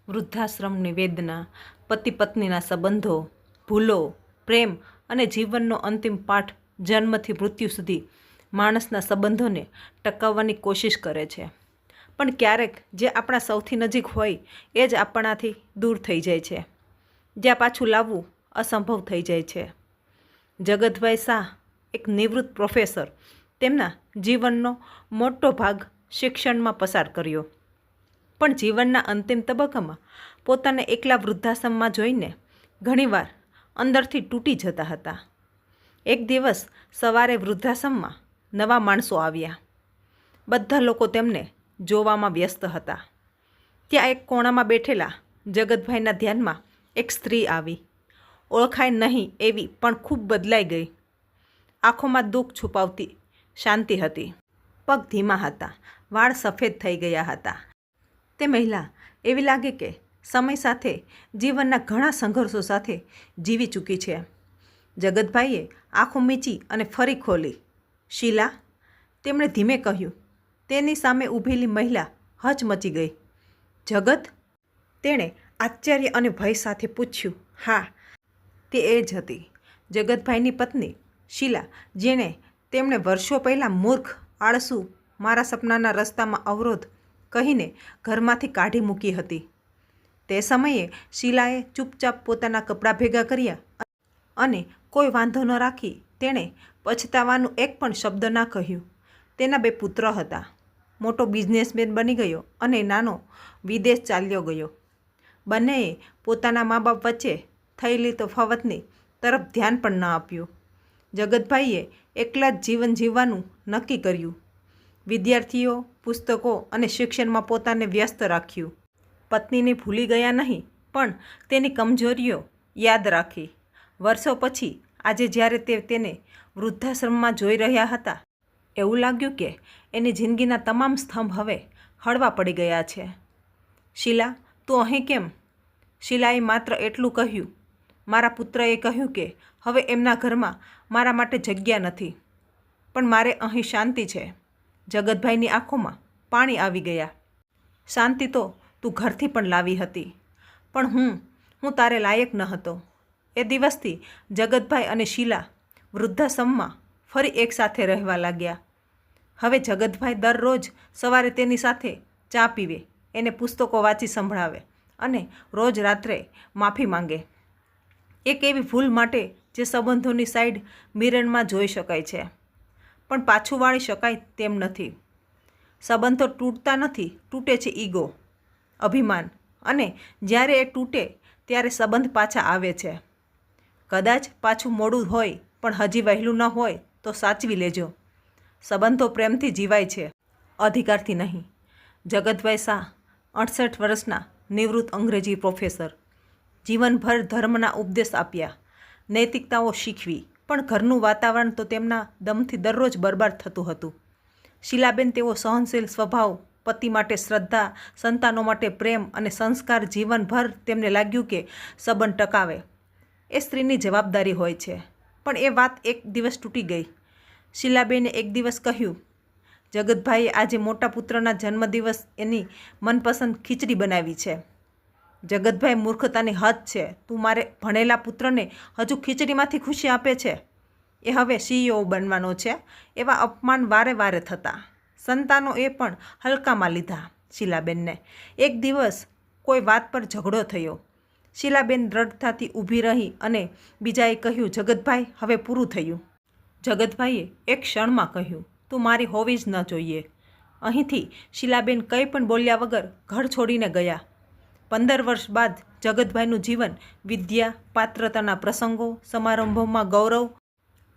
વૃદ્ધાશ્રમની વેદના, પતિ પત્નીના સંબંધો, ભૂલો, પ્રેમ અને જીવનનો અંતિમ પાઠ જન્મથી મૃત્યુ સુધી માણસના સંબંધોને ટકાવવાની કોશિશ કરે છે. પણ ક્યારેક જે આપણા સૌથી નજીક હોય એ જ આપણાથી દૂર થઈ જાય છે, જ્યાં પાછું લાવવું અસંભવ થઈ જાય છે. જગતભાઈ શાહ એક નિવૃત્ત પ્રોફેસર તેમના જીવનનો મોટો ભાગ શિક્ષણમાં પસાર કર્યો, પણ જીવનના અંતિમ તબક્કામાં પોતાને એકલા વૃદ્ધાશ્રમમાં જોઈને ઘણીવાર અંદરથી તૂટી જતા હતા. એક દિવસ સવારે વૃદ્ધાશ્રમમાં નવા માણસો આવ્યા. બધા લોકો તેમને જોવામાં વ્યસ્ત હતા. ત્યાં એક કોણામાં બેઠેલા જગતભાઈના ધ્યાનમાં એક સ્ત્રી આવી. ઓળખાય નહીં એવી પણ ખૂબ બદલાઈ ગઈ. આંખોમાં દુઃખ છુપાવતી શાંતિ હતી. પગ ધીમા હતા, વાળ સફેદ થઈ ગયા હતા. તે મહિલા એવી લાગે કે સમય સાથે જીવનના ઘણા સંઘર્ષો સાથે જીવી ચૂકી છે. જગતભાઈએ આંખો મીચી અને ફરી ખોલી. શીલા, તેમણે ધીમે કહ્યું. તેની સામે ઊભેલી મહિલા હચમચી ગઈ. જગત? તેણે આશ્ચર્ય અને ભય સાથે પૂછ્યું. હા, તે એ જ હતી, જગતભાઈની પત્ની શીલા, જેણે તેમણે વર્ષો પહેલાં મૂર્ખ, આળસુ, મારા સપનાના રસ્તામાં અવરોધ કહીને ઘરમાંથી કાઢી મૂકી હતી. તે સમયે શીલાએ ચૂપચાપ પોતાના કપડાં ભેગા કર્યા અને કોઈ વાંધો ન રાખી તેણે પછતાવાનું એક પણ શબ્દ ના કહ્યું. તેના 2 પુત્ર હતા. મોટો બિઝનેસમેન બની ગયો અને નાનો વિદેશ ચાલ્યો ગયો. બંનેએ પોતાના મા બાપ વચ્ચે થયેલી તફાવતની તરફ ધ્યાન પણ ન આપ્યું. જગતભાઈએ એકલા જ જીવન જીવવાનું નક્કી કર્યું. વિદ્યાર્થીઓ, પુસ્તકો અને શિક્ષણમાં પોતાને વ્યસ્ત રાખ્યું. પત્નીને ભૂલી ગયા નહીં, પણ તેની કમજોરીઓ યાદ રાખી. વર્ષો પછી આજે જ્યારે તેને વૃદ્ધાશ્રમમાં જોઈ રહ્યા હતા, એવું લાગ્યું કે એની જિંદગીના તમામ સ્તંભ હવે હળવા પડી ગયા છે. શીલા, તું અહીં કેમ? શીલાએ માત્ર એટલું કહ્યું. મારા પુત્રએ કહ્યું કે હવે એમના ઘરમાં મારા માટે જગ્યા નથી, પણ મારે અહીં શાંતિ છે. જગતભાઈની આંખોમાં પાણી આવી ગયા. શાંતિ તો તું ઘરથી પણ લાવી હતી, પણ હું તારે લાયક ન હતો. એ દિવસથી જગતભાઈ અને શીલા વૃદ્ધાશ્રમમાં ફરી એકસાથે રહેવા લાગ્યા. હવે જગતભાઈ દરરોજ સવારે તેની સાથે ચા પીવે, એને પુસ્તકો વાંચી સંભળાવે અને રોજ રાત્રે માફી માંગે. એક એવી ભૂલ માટે જે સંબંધોની સાઈડ મિરરમાં જોઈ શકાય છે, પણ પાછું વાળી શકાય તેમ નથી. સંબંધો તૂટતા નથી, તૂટે છે ઈગો, અભિમાન, અને જ્યારે એ તૂટે ત્યારે સંબંધ પાછા આવે છે. કદાચ પાછું મોડું હોય, પણ હજી વહેલું ન હોય તો સાચવી લેજો. સંબંધો પ્રેમથી જીવાય છે, અધિકારથી નહીં. જગતભાઈ શાહ 68 વર્ષના નિવૃત્ત અંગ્રેજી પ્રોફેસર. જીવનભર ધર્મના ઉપદેશ આપ્યા, નૈતિકતાઓ શીખવી, પણ ઘરનું વાતાવરણ તો તેમના દમથી દરરોજ બરબાદ થતું હતું. શીલાબેન, તેઓ સહનશીલ સ્વભાવ, પતિ માટે શ્રદ્ધા, સંતાનો માટે પ્રેમ અને સંસ્કાર, જીવનભર તેમને લાગ્યું કે સંબંધ ટકાવે એ સ્ત્રીની જવાબદારી હોય છે. પણ એ વાત એક દિવસ તૂટી ગઈ. શીલાબેને એક દિવસ કહ્યું, જગતભાઈએ આજે મોટા પુત્રના જન્મદિવસ એની મનપસંદ ખીચડી બનાવી છે. જગતભાઈ, મૂર્ખતાની હદ છે. તું મારે ભણેલા પુત્રને હજુ ખીચડીમાંથી ખુશી આપે છે. એ હવે CEO બનવાનો છે. એવા અપમાન વારે વારે થતા. સંતાનો એ પણ હલકામાં લીધા. શીલાબેનને એક દિવસ કોઈ વાત પર ઝઘડો થયો. શીલાબેન દ્રઢતાથી ઊભી રહી અને બીજાએ કહ્યું, જગતભાઈ, હવે પૂરું થયું. જગતભાઈએ એક ક્ષણમાં કહ્યું, તું મારી હોવી જ ન જોઈએ. અહીંથી શીલાબેન કંઈ પણ બોલ્યા વગર ઘર છોડીને ગયા. 15 વર્ષ બાદ જગતભાઈનું જીવન વિદ્યા, પાત્રતાના પ્રસંગો, સમારંભોમાં ગૌરવ,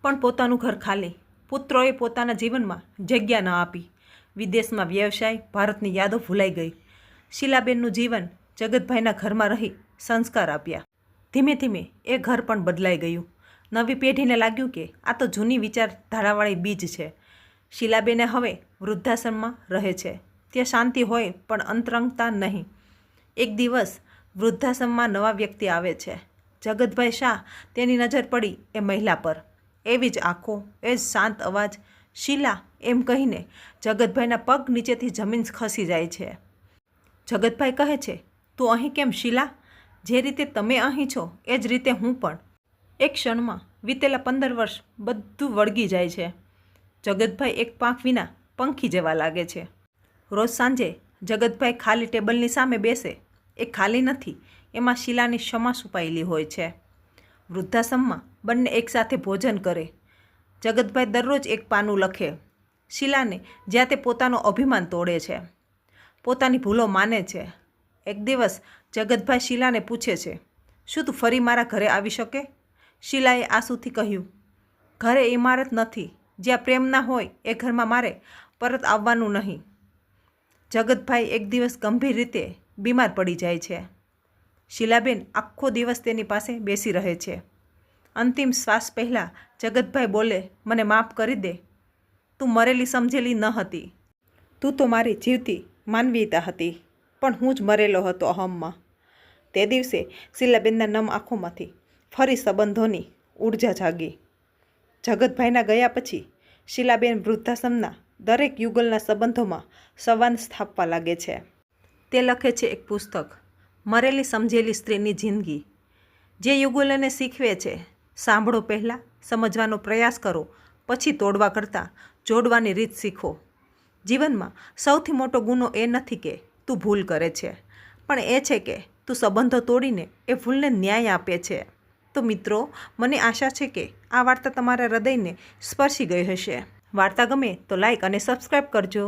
પણ પોતાનું ઘર ખાલી. પુત્રોએ પોતાના જીવનમાં જગ્યા ન આપી. વિદેશમાં વ્યવસાય, ભારતની યાદો ભૂલાઈ ગઈ. શીલાબેનનું જીવન જગતભાઈના ઘરમાં રહી સંસ્કાર આપ્યા. ધીમે ધીમે એ ઘર પણ બદલાઈ ગયું. નવી પેઢીને લાગ્યું કે આ તો જૂની વિચારધારાવાળી બીજ છે. શીલાબેને હવે વૃદ્ધાશ્રમમાં રહે છે. ત્યાં શાંતિ હોય, પણ અંતરંગતા નહીં. એક દિવસ વૃદ્ધાશ્રમમાં નવા વ્યક્તિ આવે છે. જગતભાઈ શાહ, તેની નજર પડી એ મહિલા પર. એવી જ આંખો, એ જ શાંત અવાજ. શીલા, એમ કહીને જગતભાઈના પગ નીચેથી જમીન ખસી જાય છે. જગતભાઈ કહે છે, તું અહીં કેમ શીલા? જે રીતે તમે અહીં છો એ જ રીતે હું પણ. એક ક્ષણમાં વીતેલા 15 વર્ષ બધું વળગી જાય છે. જગતભાઈ એક પાંખ વિના પંખી જેવા લાગે છે. રોજ સાંજે જગતભાઈ ખાલી ટેબલની સામે બેસે. એ ખાલી નથી, એમાં શીલાની ક્ષમા છુપાયેલી હોય છે. વૃદ્ધાશ્રમમાં બંને એકસાથે ભોજન કરે. જગતભાઈ દરરોજ એક પાનું લખે. શીલાને જ્યાં તે પોતાનો અભિમાન તોડે છે, પોતાની ભૂલો માને છે. એક દિવસ જગતભાઈ શીલાને પૂછે છે, શું તું ફરી મારા ઘરે આવી શકે? શીલાએ આંસુથી કહ્યું, ઘરે ઇમારત નથી, જ્યાં પ્રેમ ના હોય એ ઘરમાં મારે પરત આવવાનું નહીં. જગતભાઈ એક દિવસ ગંભીર રીતે બીમાર પડી જાય છે. શીલાબેન આખો દિવસ તેની પાસે બેસી રહે છે. અંતિમ શ્વાસ પહેલાં જગતભાઈ બોલે, મને માફ કરી દે. તું મરેલી સમજેલી ન હતી. તું તો મારી જીવતી માનવીયતા હતી, પણ હું જ મરેલો હતો અહમમાં. તે દિવસે શીલાબેનના નમ આંખોમાંથી ફરી સંબંધોની ઉર્જા જાગી. જગતભાઈના ગયા પછી શીલાબેન વૃદ્ધાશ્રમના દરેક યુગલના સંબંધોમાં સંવાદ સ્થાપવા લાગે છે. તે લખે છે એક પુસ્તક, મરેલી સમજેલી સ્ત્રીની જિંદગી, જે યુગલોને શીખવે છે, સાંભળો પહેલાં, સમજવાનો પ્રયાસ કરો, પછી તોડવા કરતાં જોડવાની રીત શીખો. જીવનમાં સૌથી મોટો ગુનો એ નથી કે તું ભૂલ કરે છે, પણ એ છે કે તું સંબંધો તોડીને એ ભૂલને ન્યાય આપે છે. તો મિત્રો, મને આશા છે કે આ વાર્તા તમારા હૃદયને સ્પર્શી ગઈ હશે. વાર્તા ગમે તો લાઈક અને સબસ્ક્રાઈબ કરજો.